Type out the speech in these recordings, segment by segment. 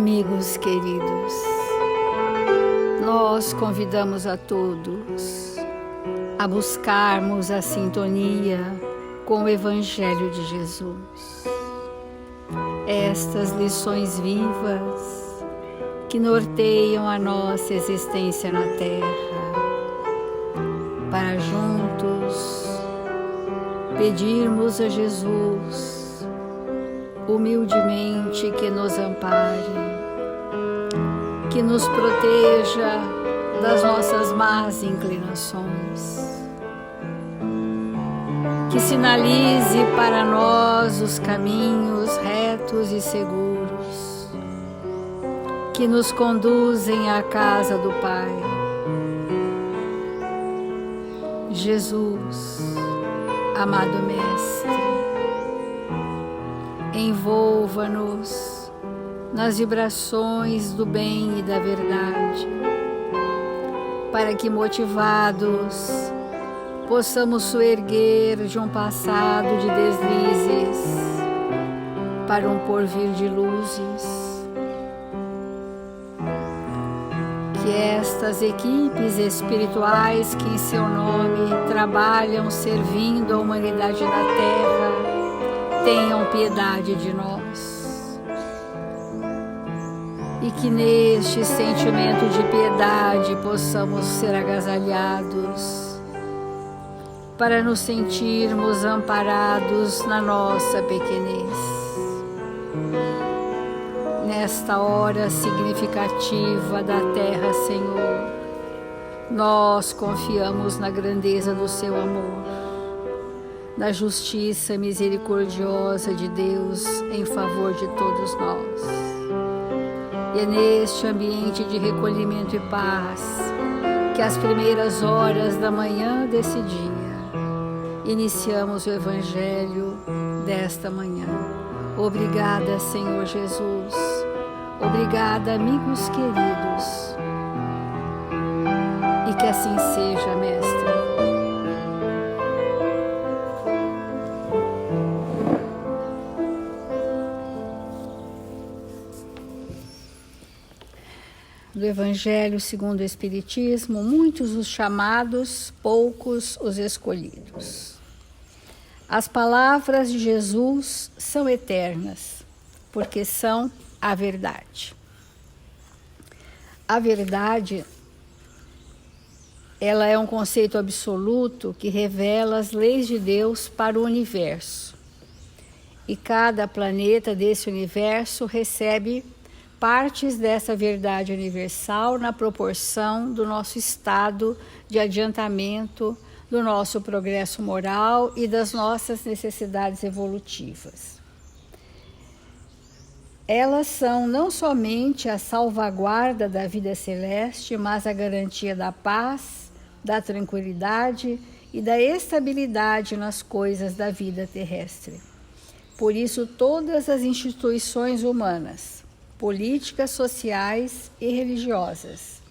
Amigos queridos, nós convidamos a todos a buscarmos a sintonia com o Evangelho de Jesus. Estas lições vivas que norteiam a nossa existência na Terra, para juntos pedirmos a Jesus humildemente que nos ampare, que nos proteja das nossas más inclinações, que sinalize para nós os caminhos retos e seguros, que nos conduzem à casa do Pai. Jesus, amado Mestre, envolva-nos nas vibrações do bem e da verdade, para que, motivados, possamos soerguer de um passado de deslizes para um porvir de luzes. Que estas equipes espirituais que em seu nome trabalham servindo a humanidade da Terra tenham piedade de nós, e que neste sentimento de piedade possamos ser agasalhados para nos sentirmos amparados na nossa pequenez. Nesta hora significativa da Terra, Senhor, nós confiamos na grandeza do seu amor, da justiça misericordiosa de Deus em favor de todos nós. E é neste ambiente de recolhimento e paz que às primeiras horas da manhã desse dia iniciamos o Evangelho desta manhã. Obrigada, Senhor Jesus. Obrigada, amigos queridos. E que assim seja, Mestre. Do Evangelho segundo o Espiritismo, muitos os chamados, poucos os escolhidos. As palavras de Jesus são eternas, porque são a verdade. A verdade, ela é um conceito absoluto que revela as leis de Deus para o universo. E cada planeta desse universo recebe partes dessa verdade universal na proporção do nosso estado de adiantamento, do nosso progresso moral e das nossas necessidades evolutivas. Elas são não somente a salvaguarda da vida celeste, mas a garantia da paz, da tranquilidade e da estabilidade nas coisas da vida terrestre. Por isso, todas as instituições humanas, políticas, sociais e religiosas,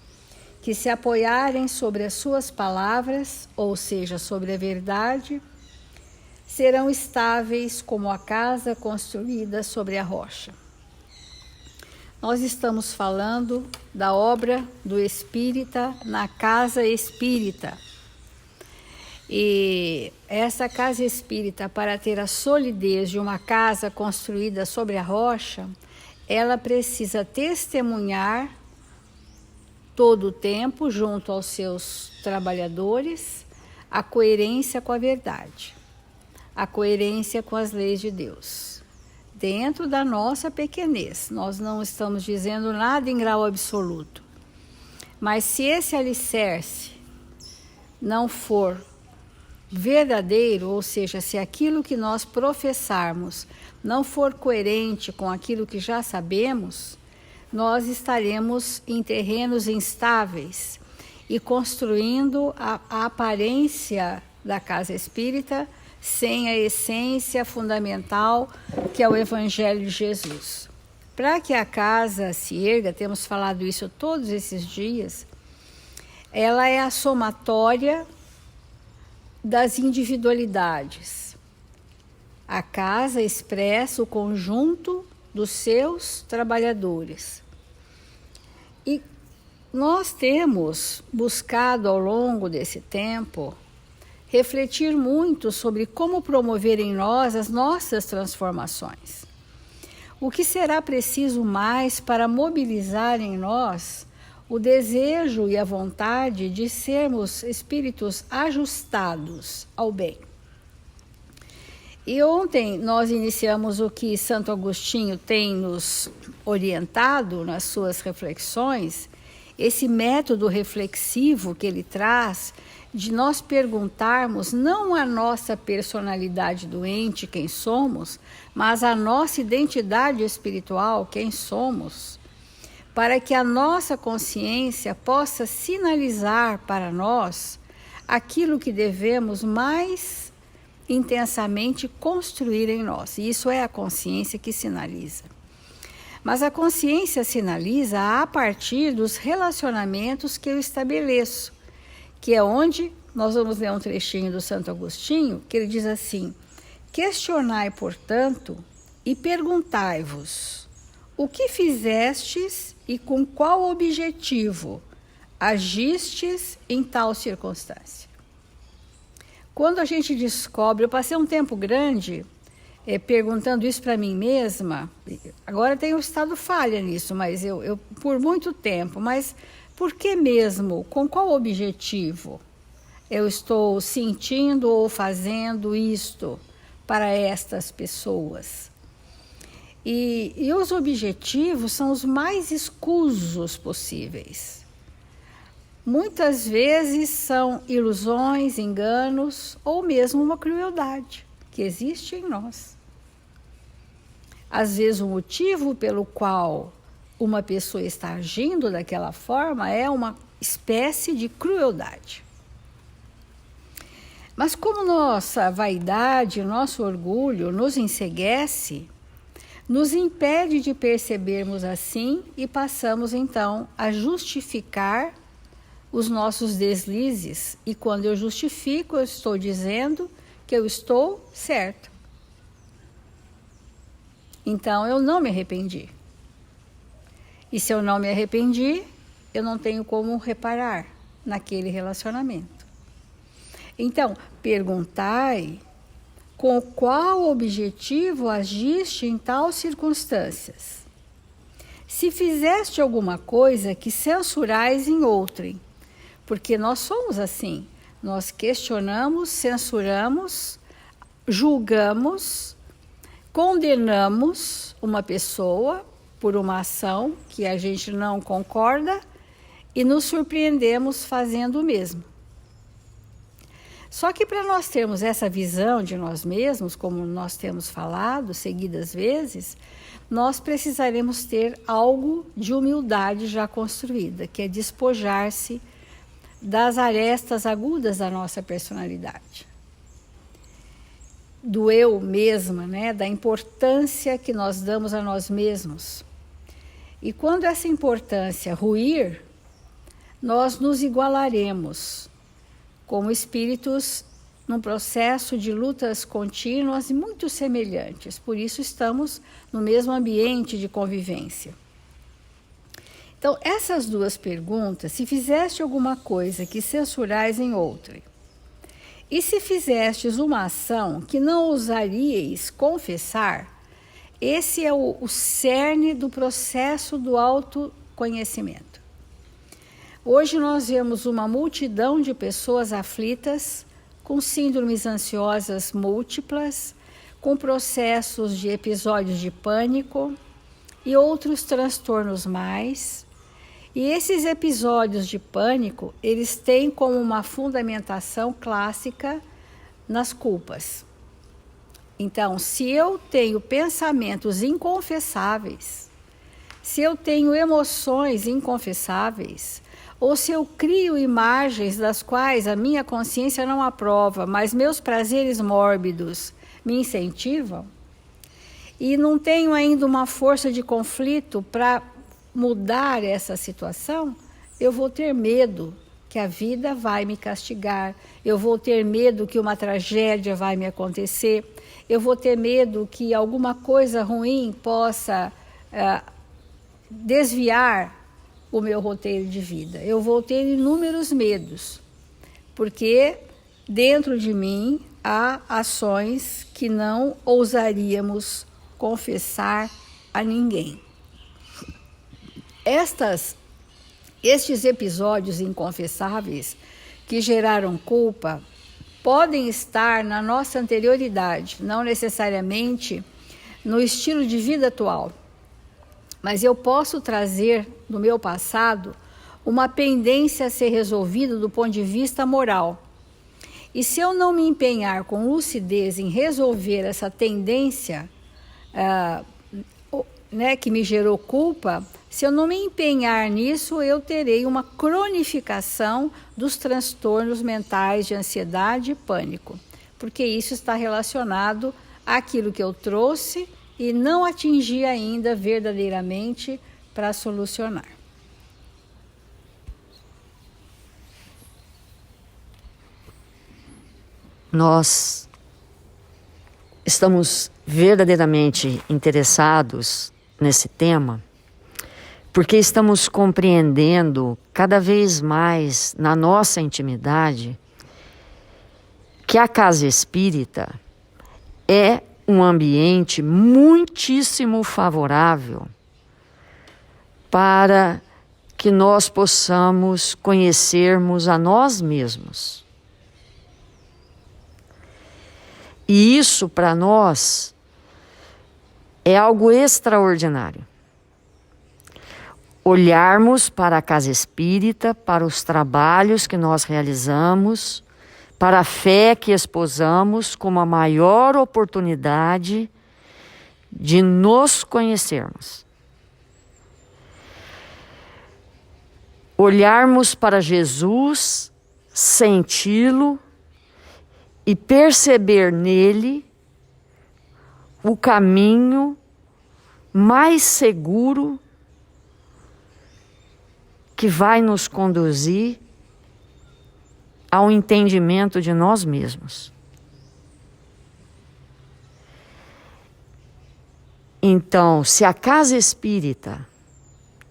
que se apoiarem sobre as suas palavras, ou seja, sobre a verdade, serão estáveis como a casa construída sobre a rocha. Nós estamos falando da obra do espírita na casa espírita. E essa casa espírita, para ter a solidez de uma casa construída sobre a rocha, ela precisa testemunhar todo o tempo, junto aos seus trabalhadores, a coerência com a verdade, a coerência com as leis de Deus. Dentro da nossa pequenez, nós não estamos dizendo nada em grau absoluto. Mas se esse alicerce não for verdadeiro, ou seja, se aquilo que nós professarmos não for coerente com aquilo que já sabemos, nós estaremos em terrenos instáveis e construindo a aparência da casa espírita sem a essência fundamental que é o Evangelho de Jesus. Para que a casa se erga, temos falado isso todos esses dias, ela é a somatória das individualidades. A casa expressa o conjunto dos seus trabalhadores. E nós temos buscado ao longo desse tempo refletir muito sobre como promover em nós as nossas transformações. O que será preciso mais para mobilizar em nós o desejo e a vontade de sermos espíritos ajustados ao bem? E ontem nós iniciamos o que Santo Agostinho tem nos orientado nas suas reflexões, esse método reflexivo que ele traz de nós perguntarmos não a nossa personalidade doente, quem somos, mas a nossa identidade espiritual, quem somos, para que a nossa consciência possa sinalizar para nós aquilo que devemos mais intensamente construir em nós. E isso é a consciência que sinaliza. Mas a consciência sinaliza a partir dos relacionamentos que eu estabeleço, que é onde nós vamos ler um trechinho do Santo Agostinho, que ele diz assim: questionai, portanto, e perguntai-vos, o que fizestes e com qual objetivo agistes em tal circunstância? Quando a gente descobre, eu passei um tempo grande perguntando isso para mim mesma, agora tenho estado falha nisso, mas eu por muito tempo, mas por que mesmo? Com qual objetivo eu estou sentindo ou fazendo isto para estas pessoas? E os objetivos são os mais escusos possíveis. Muitas vezes são ilusões, enganos ou mesmo uma crueldade que existe em nós. Às vezes o motivo pelo qual uma pessoa está agindo daquela forma é uma espécie de crueldade. Mas como nossa vaidade, nosso orgulho nos enceguece, nos impede de percebermos assim e passamos então a justificar os nossos deslizes. E quando eu justifico, eu estou dizendo que eu estou certo. Então eu não me arrependi. E se eu não me arrependi, eu não tenho como reparar naquele relacionamento. Então, perguntai com qual objetivo agiste em tais circunstâncias. Se fizeste alguma coisa que censurais em outrem, porque nós somos assim, nós questionamos, censuramos, julgamos, condenamos uma pessoa por uma ação que a gente não concorda e nos surpreendemos fazendo o mesmo. Só que para nós termos essa visão de nós mesmos, como nós temos falado seguidas vezes, nós precisaremos ter algo de humildade já construída, que é despojar-se das arestas agudas da nossa personalidade. Do eu mesma, né? Da importância que nós damos a nós mesmos. E quando essa importância ruir, nós nos igualaremos como espíritos num processo de lutas contínuas e muito semelhantes. Por isso estamos no mesmo ambiente de convivência. Então, essas duas perguntas, se fizeste alguma coisa que censurais em outra, e se fizestes uma ação que não ousaríeis confessar, esse é o cerne do processo do autoconhecimento. Hoje nós vemos uma multidão de pessoas aflitas, com síndromes ansiosas múltiplas, com processos de episódios de pânico e outros transtornos mais. E esses episódios de pânico, eles têm como uma fundamentação clássica nas culpas. Então, se eu tenho pensamentos inconfessáveis, se eu tenho emoções inconfessáveis, ou se eu crio imagens das quais a minha consciência não aprova, mas meus prazeres mórbidos me incentivam, e não tenho ainda uma força de conflito para mudar essa situação, eu vou ter medo que a vida vai me castigar, eu vou ter medo que uma tragédia vai me acontecer, eu vou ter medo que alguma coisa ruim possa desviar o meu roteiro de vida. Eu vou ter inúmeros medos, porque dentro de mim há ações que não ousaríamos confessar a ninguém. Estes episódios inconfessáveis que geraram culpa podem estar na nossa anterioridade, não necessariamente no estilo de vida atual. Mas eu posso trazer do meu passado uma pendência a ser resolvida do ponto de vista moral. E se eu não me empenhar com lucidez em resolver essa tendência que me gerou culpa, se eu não me empenhar nisso, eu terei uma cronificação dos transtornos mentais de ansiedade e pânico, porque isso está relacionado àquilo que eu trouxe e não atingi ainda verdadeiramente para solucionar. Nós estamos verdadeiramente interessados nesse tema porque estamos compreendendo cada vez mais na nossa intimidade que a casa espírita é um ambiente muitíssimo favorável para que nós possamos conhecermos a nós mesmos. E isso para nós é algo extraordinário. Olharmos para a casa espírita, para os trabalhos que nós realizamos, para a fé que esposamos como a maior oportunidade de nos conhecermos. Olharmos para Jesus, senti-lo e perceber nele o caminho mais seguro que vai nos conduzir ao entendimento de nós mesmos. Então, se a casa espírita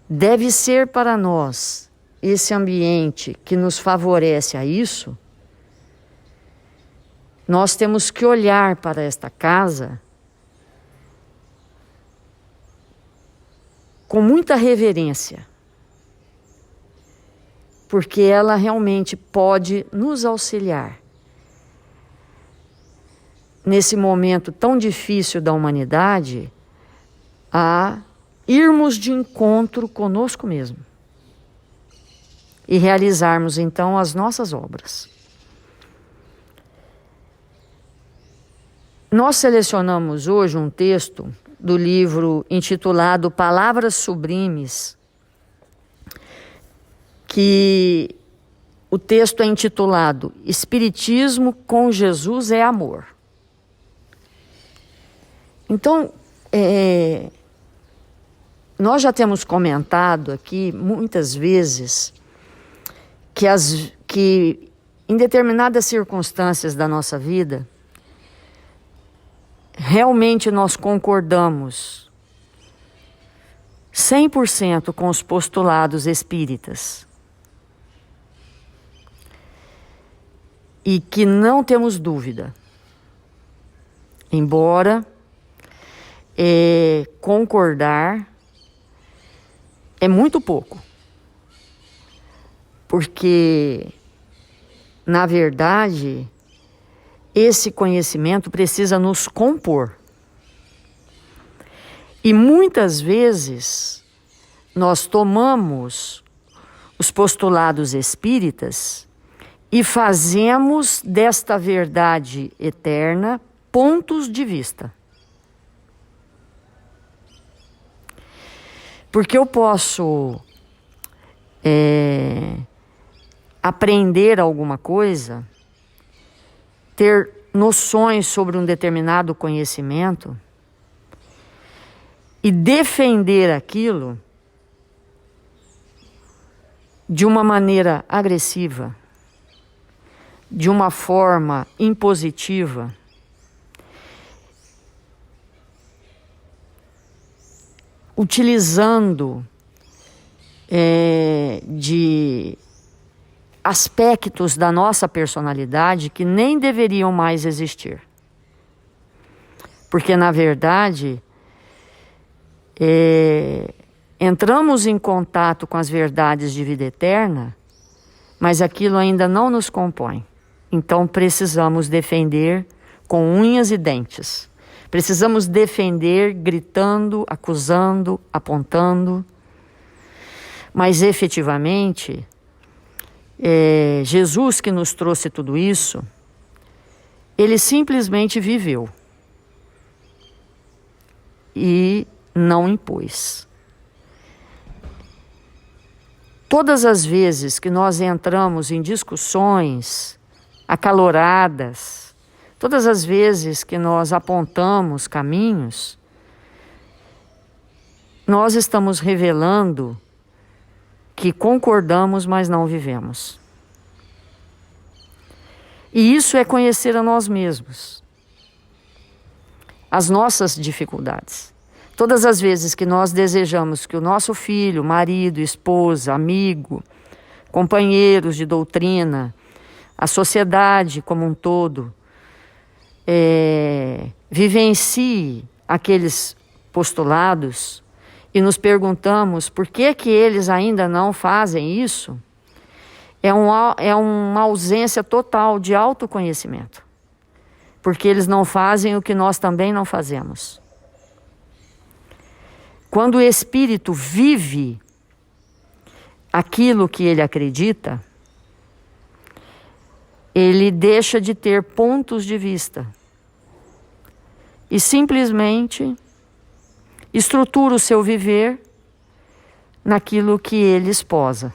deve ser para nós esse ambiente que nos favorece a isso, nós temos que olhar para esta casa com muita reverência, porque ela realmente pode nos auxiliar nesse momento tão difícil da humanidade a irmos de encontro conosco mesmo e realizarmos então as nossas obras. Nós selecionamos hoje um texto do livro intitulado Palavras Sublimes, que o texto é intitulado Espiritismo com Jesus é Amor. Então, nós já temos comentado aqui muitas vezes que em determinadas circunstâncias da nossa vida, realmente nós concordamos 100% com os postulados espíritas. E que não temos dúvida, embora concordar é muito pouco, porque, na verdade, esse conhecimento precisa nos compor. E muitas vezes nós tomamos os postulados espíritas e fazemos desta verdade eterna pontos de vista. Porque eu posso aprender alguma coisa, ter noções sobre um determinado conhecimento e defender aquilo de uma maneira agressiva, de uma forma impositiva, utilizando de aspectos da nossa personalidade que nem deveriam mais existir. Porque, na verdade, entramos em contato com as verdades de vida eterna, mas aquilo ainda não nos compõe. Então precisamos defender com unhas e dentes. Precisamos defender gritando, acusando, apontando. Mas efetivamente, Jesus, que nos trouxe tudo isso, ele simplesmente viveu e não impôs. Todas as vezes que nós entramos em discussões acaloradas, todas as vezes que nós apontamos caminhos, nós estamos revelando que concordamos, mas não vivemos. E isso é conhecer a nós mesmos, as nossas dificuldades. Todas as vezes que nós desejamos que o nosso filho, marido, esposa, amigo, companheiros de doutrina, a sociedade como um todo, vivencie aqueles postulados e nos perguntamos por que eles ainda não fazem isso, é uma ausência total de autoconhecimento. Porque eles não fazem o que nós também não fazemos. Quando o espírito vive aquilo que ele acredita, ele deixa de ter pontos de vista e simplesmente estrutura o seu viver naquilo que ele esposa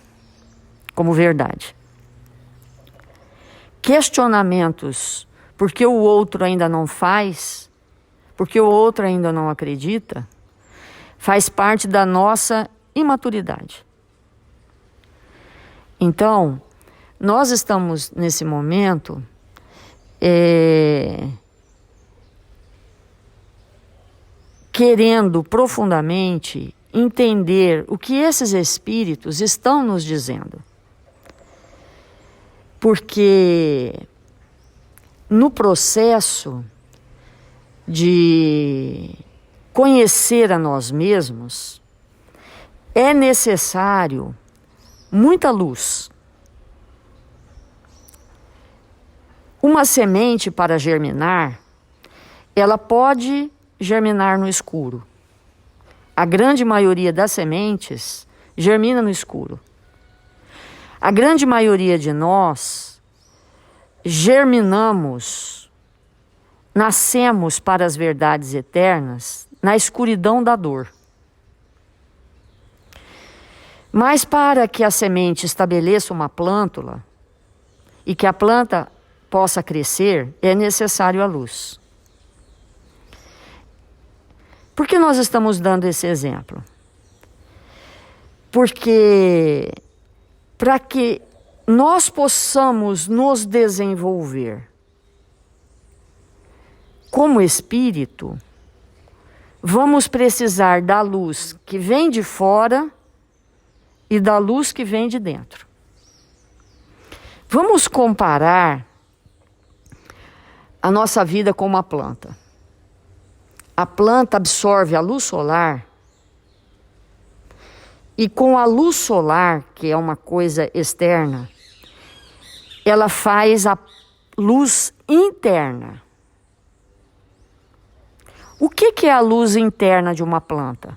como verdade. Questionamentos, porque o outro ainda não faz, porque o outro ainda não acredita, faz parte da nossa imaturidade. Então, nós estamos nesse momento querendo profundamente entender o que esses espíritos estão nos dizendo. Porque no processo de conhecer a nós mesmos, é necessário muita luz. Uma semente, para germinar, ela pode germinar no escuro. A grande maioria das sementes germina no escuro. A grande maioria de nós germinamos, nascemos para as verdades eternas na escuridão da dor. Mas para que a semente estabeleça uma plântula e que a planta possa crescer, é necessário a luz. Por que nós estamos dando esse exemplo? Porque para que nós possamos nos desenvolver como espírito, vamos precisar da luz que vem de fora e da luz que vem de dentro. Vamos comparar a nossa vida com uma planta. A planta absorve a luz solar e com a luz solar, que é uma coisa externa, ela faz a luz interna. O que é a luz interna de uma planta?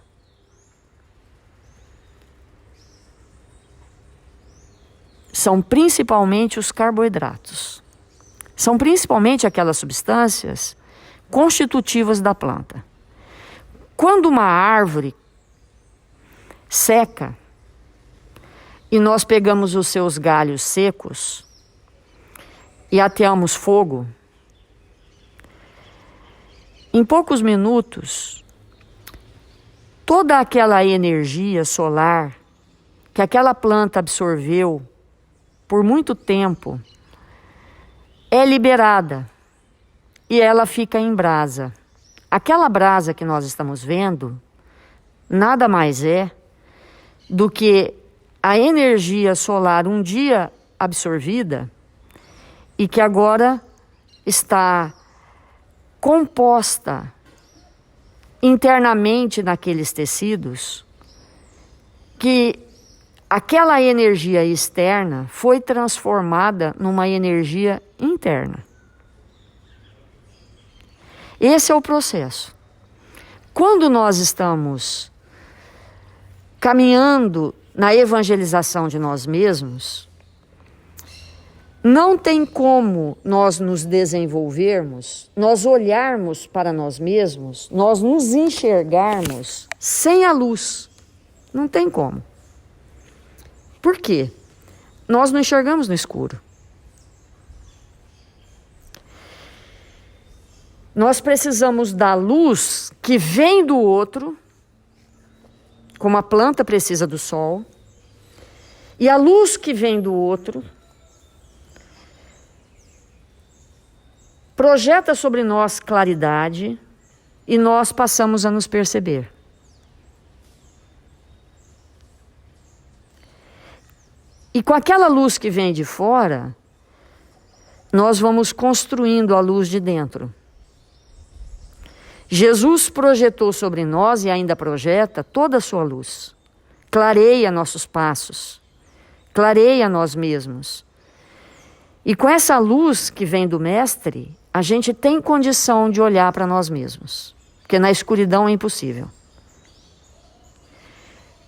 São principalmente os carboidratos. São principalmente aquelas substâncias constitutivas da planta. Quando uma árvore seca e nós pegamos os seus galhos secos e ateamos fogo, em poucos minutos, toda aquela energia solar que aquela planta absorveu por muito tempo é liberada e ela fica em brasa. Aquela brasa que nós estamos vendo nada mais é do que a energia solar um dia absorvida e que agora está composta internamente naqueles tecidos, que aquela energia externa foi transformada numa energia interna. Esse é o processo. Quando nós estamos caminhando na evangelização de nós mesmos, não tem como nós nos desenvolvermos, nós olharmos para nós mesmos, nós nos enxergarmos sem a luz. Não tem como. Por quê? Nós não enxergamos no escuro. Nós precisamos da luz que vem do outro, como a planta precisa do sol, e a luz que vem do outro projeta sobre nós claridade e nós passamos a nos perceber. E com aquela luz que vem de fora, nós vamos construindo a luz de dentro. Jesus projetou sobre nós e ainda projeta toda a sua luz. Clareia nossos passos, clareia nós mesmos. E com essa luz que vem do Mestre, a gente tem condição de olhar para nós mesmos, porque na escuridão é impossível.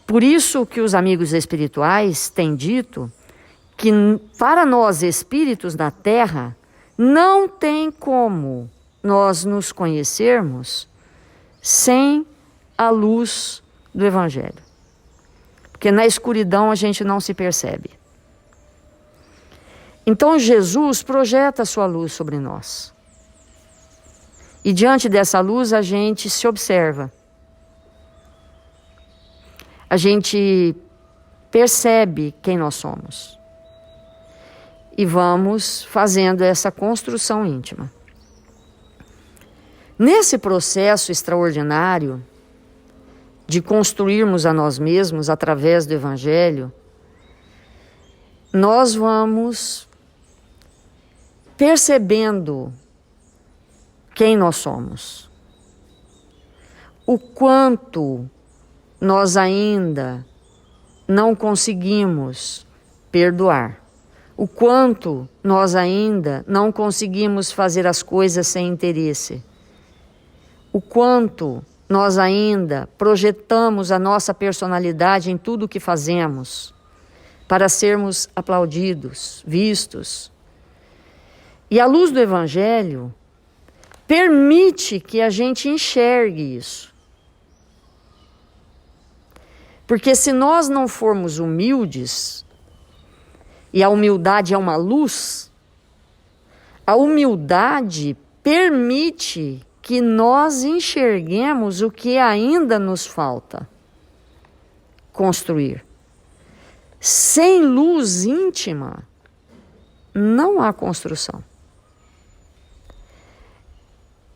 Por isso que os amigos espirituais têm dito que para nós espíritos da Terra, não tem como nós nos conhecermos sem a luz do Evangelho. Porque na escuridão a gente não se percebe. Então Jesus projeta a sua luz sobre nós. E diante dessa luz a gente se observa. A gente percebe quem nós somos. E vamos fazendo essa construção íntima. Nesse processo extraordinário de construirmos a nós mesmos através do Evangelho, nós vamos percebendo quem nós somos, o quanto nós ainda não conseguimos perdoar, o quanto nós ainda não conseguimos fazer as coisas sem interesse, o quanto nós ainda projetamos a nossa personalidade em tudo o que fazemos para sermos aplaudidos, vistos. E a luz do Evangelho permite que a gente enxergue isso. Porque se nós não formos humildes, e a humildade é uma luz, a humildade permite que nós enxerguemos o que ainda nos falta construir. Sem luz íntima, não há construção.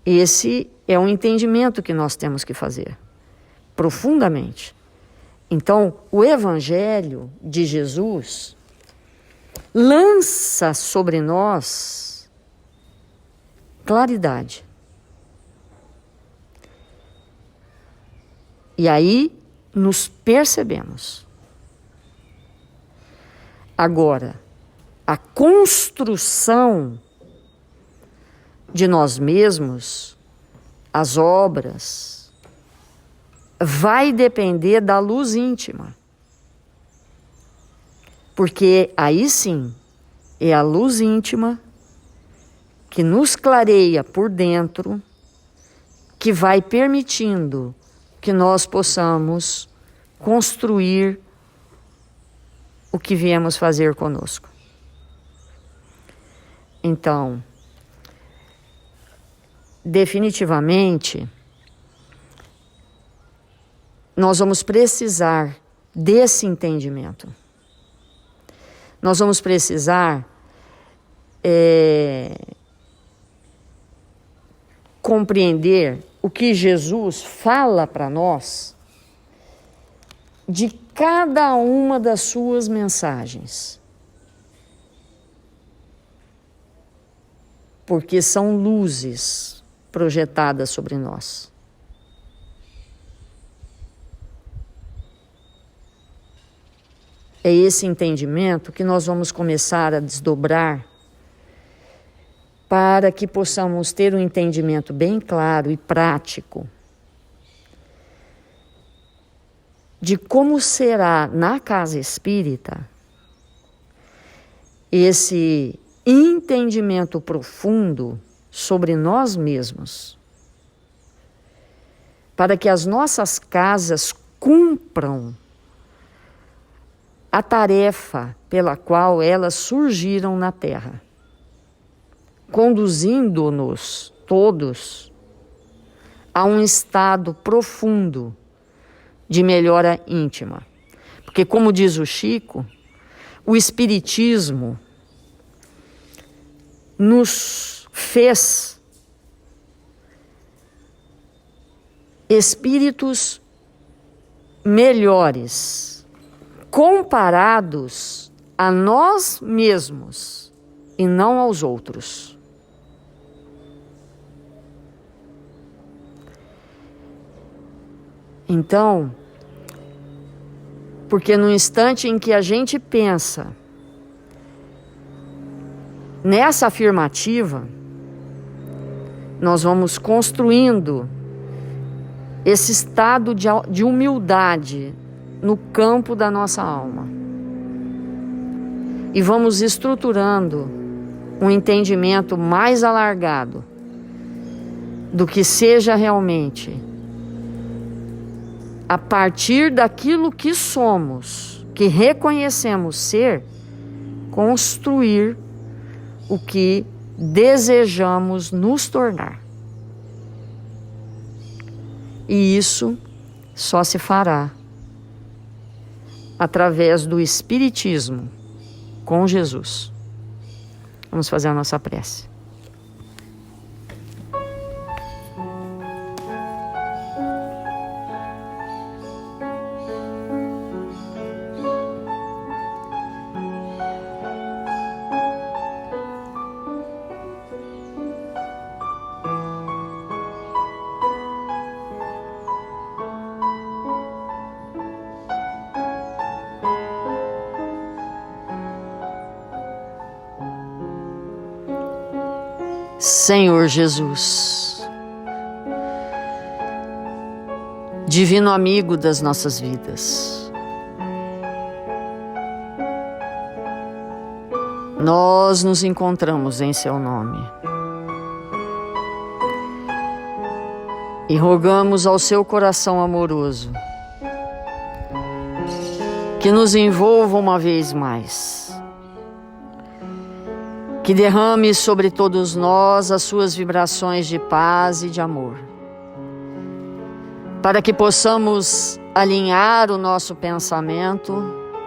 Esse é um entendimento que nós temos que fazer, profundamente. Então, o Evangelho de Jesus lança sobre nós claridade. E aí nos percebemos. Agora, a construção de nós mesmos, as obras, vai depender da luz íntima. Porque aí sim, é a luz íntima que nos clareia por dentro, que vai permitindo que nós possamos construir o que viemos fazer conosco. Então, definitivamente, nós vamos precisar desse entendimento. Nós vamos precisar compreender o que Jesus fala para nós de cada uma das suas mensagens. Porque são luzes projetadas sobre nós. É esse entendimento que nós vamos começar a desdobrar para que possamos ter um entendimento bem claro e prático de como será na casa espírita esse entendimento profundo sobre nós mesmos, para que as nossas casas cumpram a tarefa pela qual elas surgiram na Terra, conduzindo-nos todos a um estado profundo de melhora íntima. Porque, como diz o Chico, o Espiritismo nos fez espíritos melhores, comparados a nós mesmos e não aos outros. Então, porque no instante em que a gente pensa nessa afirmativa, nós vamos construindo esse estado de humildade no campo da nossa alma. E vamos estruturando um entendimento mais alargado do que seja realmente, a partir daquilo que somos, que reconhecemos ser, construir o que desejamos nos tornar. E isso só se fará através do Espiritismo com Jesus. Vamos fazer a nossa prece. Senhor Jesus, divino amigo das nossas vidas, nós nos encontramos em Seu nome e rogamos ao Seu coração amoroso que nos envolva uma vez mais, que derrame sobre todos nós as suas vibrações de paz e de amor, para que possamos alinhar o nosso pensamento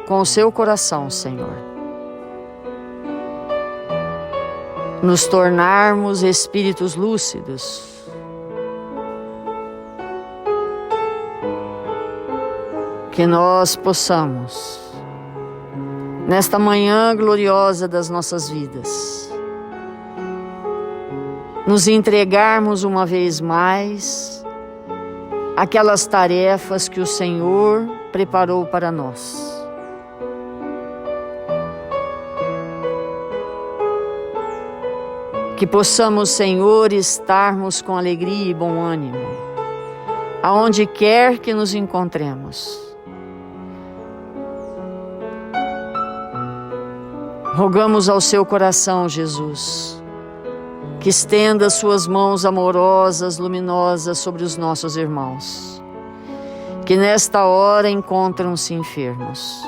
com o seu coração, Senhor. Nos tornarmos espíritos lúcidos, que nós possamos, nesta manhã gloriosa das nossas vidas, nos entregarmos uma vez mais aquelas tarefas que o Senhor preparou para nós. Que possamos, Senhor, estarmos com alegria e bom ânimo, aonde quer que nos encontremos. Rogamos ao seu coração, Jesus, que estenda suas mãos amorosas, luminosas sobre os nossos irmãos, que nesta hora encontram-se enfermos,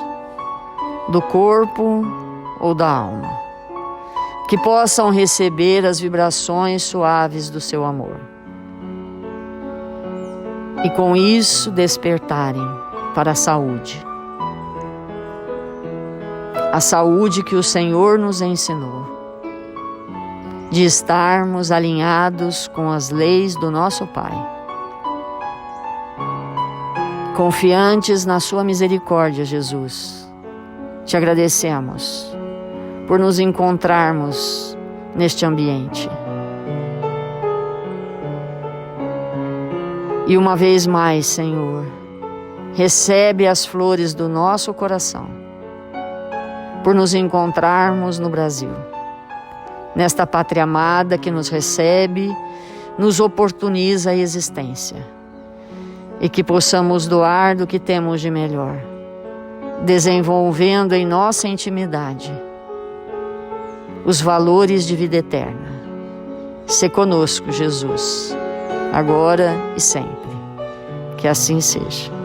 do corpo ou da alma, que possam receber as vibrações suaves do seu amor, e com isso despertarem para a saúde, a saúde que o Senhor nos ensinou, de estarmos alinhados com as leis do nosso Pai, confiantes na sua misericórdia, Jesus. Te agradecemos por nos encontrarmos neste ambiente. E uma vez mais, Senhor, recebe as flores do nosso coração por nos encontrarmos no Brasil, nesta pátria amada que nos recebe, nos oportuniza a existência, e que possamos doar do que temos de melhor, desenvolvendo em nossa intimidade os valores de vida eterna. Se conosco, Jesus, agora e sempre. Que assim seja.